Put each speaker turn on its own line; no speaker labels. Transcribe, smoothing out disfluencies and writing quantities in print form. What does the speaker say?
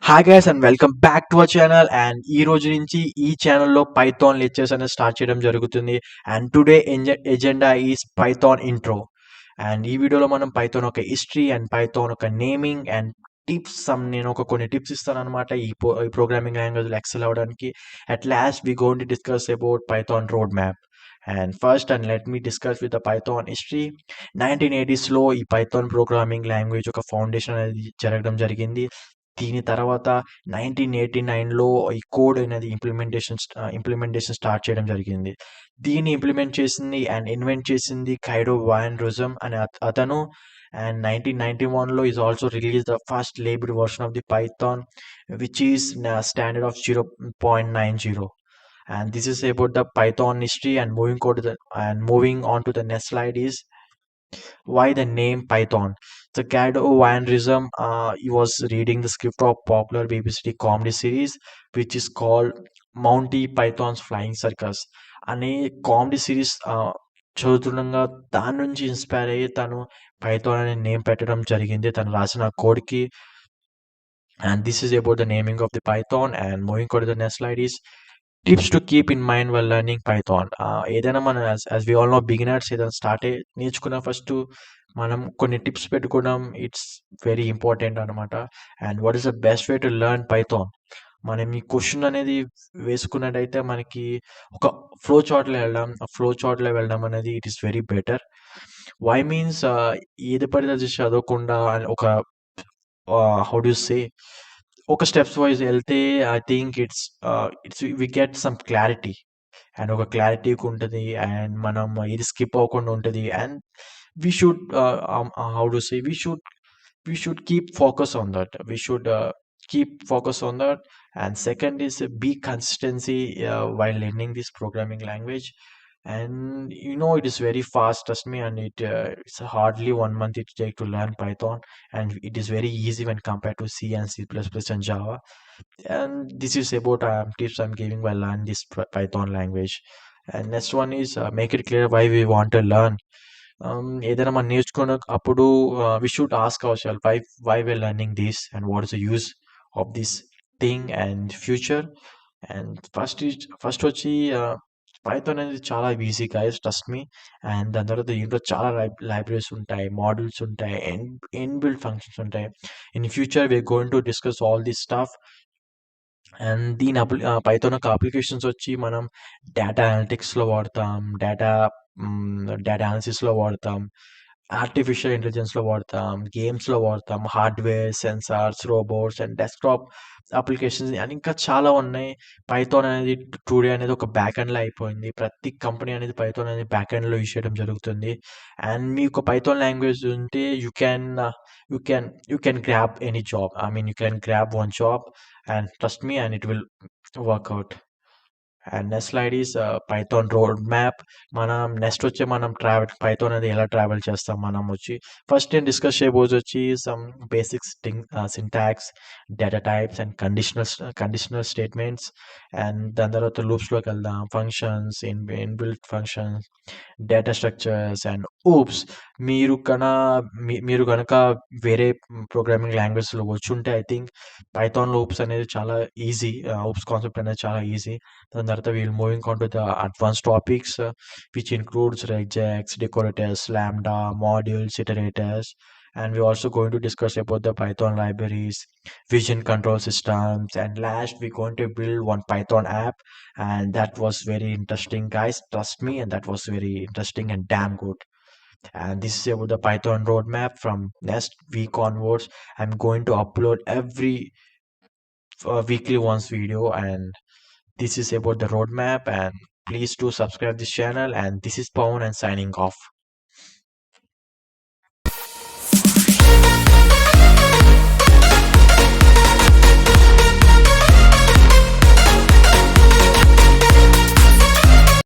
Hi guys and welcome back to our channel and ఈ రోజు నుంచి ఈ ఛానల్లో పైథాన్ లెక్చర్స్ అనేది స్టార్ట్ చేయడం జరుగుతుంది and today agenda is Python intro and ఈ వీడియోలో మనం పైథాన్ ఒక హిస్టరీ అండ్ పైథాన్ ఒక నేమింగ్ అండ్ టిప్స్ నేను కొన్ని టిప్స్ ఇస్తాను అనమాట ఈ ప్రోగ్రామింగ్ లాంగ్వేజ్ ఎక్సెల్ అవ్వడానికి. At last we going to discuss about Python road map. And first and let me discuss with the Python history. 1980s ఈ Python programming language ఒక foundation అనేది జరగడం జరిగింది. దీని తర్వాత 1989లో ఈ కోడ్ అనేది ఇంప్లిమెంటేషన్ స్టార్ట్ చేయడం జరిగింది. దీన్ని ఇంప్లిమెంట్ చేసింది అండ్ ఇన్వెంట్ చేసింది కైడో వాన్ రుజమ్ అనే అతను. అండ్ 1991లో is also release the first label version of the Python which is standard of 0.90. And this is about the Python history. And moving on to the next slide is why the name Python. The Cado Vanrism, he was reading the script of popular BBC comedy series, which is called Monty Python's Flying Circus. అనే comedy series చదువుతుండగా దాని నుంచి inspire అయ్యి తను Python అనే name పెట్టడం జరిగింది తను రాసిన కోడ్కి. And this is about the naming of the Python. And moving on to the next slide is tips to keep in mind while learning Python. ఏదైనా మనం as we all know beginners ఏదైనా నేర్చుకున్న first మనం కొన్ని tips పెట్టుకోవడం it's very important అనమాట. And what is the best way to learn Python. మనం ఈ క్వశ్చన్ అనేది వేసుకున్నట్టయితే మనకి ఒక ఫ్లో చార్ట్లో వెళ్ళడం అనేది it is very better. Why means ఏది పడితే అది చదవకుండా ఒక హౌ డు సే ఒక స్టెప్స్ వైజ్ వెళ్తే I think it's we get some clarity and ఒక క్లారిటీ ఉంటుంది అండ్ మనం ఇది స్కిప్ అవ్వకుండా ఉంటుంది. And we should how to say we should keep focus on that. Keep focus on that. And second is be consistency while learning this programming language. And it is very fast, trust me, and it's hardly 1 month it take to learn Python, and it is very easy when compared to C and C++ and Java. And this is about tips I'm giving while learning this Python language. And next one is make it clear why we want to learn. ఏదైనా మనం నేర్చుకున్న అప్పుడు we should ask our self why we are learning this and what is the use of this thing and future. And first వచ్చి Python అనేది చాలా easy guys, trust me. And దాని తర్వాత దీంట్లో చాలా లైబ్రరీస్ ఉంటాయి, మోడల్స్ ఉంటాయి, ఇన్బిల్ట్ ఫంక్షన్స్ ఉంటాయి. In future we are going to discuss all this stuff. And Python యొక్క అప్లికేషన్స్ వచ్చి మనం డేటా అనలిటిక్స్లో వాడతాం, డేటా అనాలిసిస్లో వాడతాం, ఆర్టిఫిషియల్ ఇంటెలిజెన్స్లో వాడతాం, గేమ్స్లో వాడతాం, hardware, sensors, robots and desktop applications అని ఇంకా చాలా ఉన్నాయి. పైథాన్ అనేది టుడే అనేది ఒక బ్యాక్ ఎండ్లో అయిపోయింది. ప్రతి కంపెనీ అనేది పైథాన్ అనేది బ్యాక్ ఎండ్లో యూజ్ చేయడం జరుగుతుంది. అండ్ మీకు పైథాన్ లాంగ్వేజ్ ఉంటే you can grab any job. I mean, you can grab one job and trust me, and it will work out. And next slide is Python road map. Next వచ్చి మనం Python అనేది ఎలా travel చేస్తాం మనం వచ్చి first నేను discuss చేయబోదు వచ్చి some basics syntax, data types and conditional statements. And దాని తర్వాత లూప్స్లోకి వెళ్దాం, functions, inbuilt functions, data structures and oops. మీరు కనుక వేరే ప్రోగ్రామింగ్ లాంగ్వేజ్లో వచ్చి ఉంటే ఐ థింక్ పైథాన్లో ఊప్స్ అనేది చాలా ఈజీ, ఊప్స్ కాన్సెప్ట్ అనేది చాలా easy. Then thereafter we'll moving on to the advanced topics, which includes regex, decorators, lambda, modules, iterators, and we're also going to discuss about the Python libraries, vision control systems, and last we're going to build one Python app, and that was very interesting, guys. Trust me, and that was very interesting and damn good. And this is about the Python roadmap. From next week onwards, I'm going to upload every weekly once video, and this is about the roadmap. And please do subscribe this channel. And this is Pawan and signing off.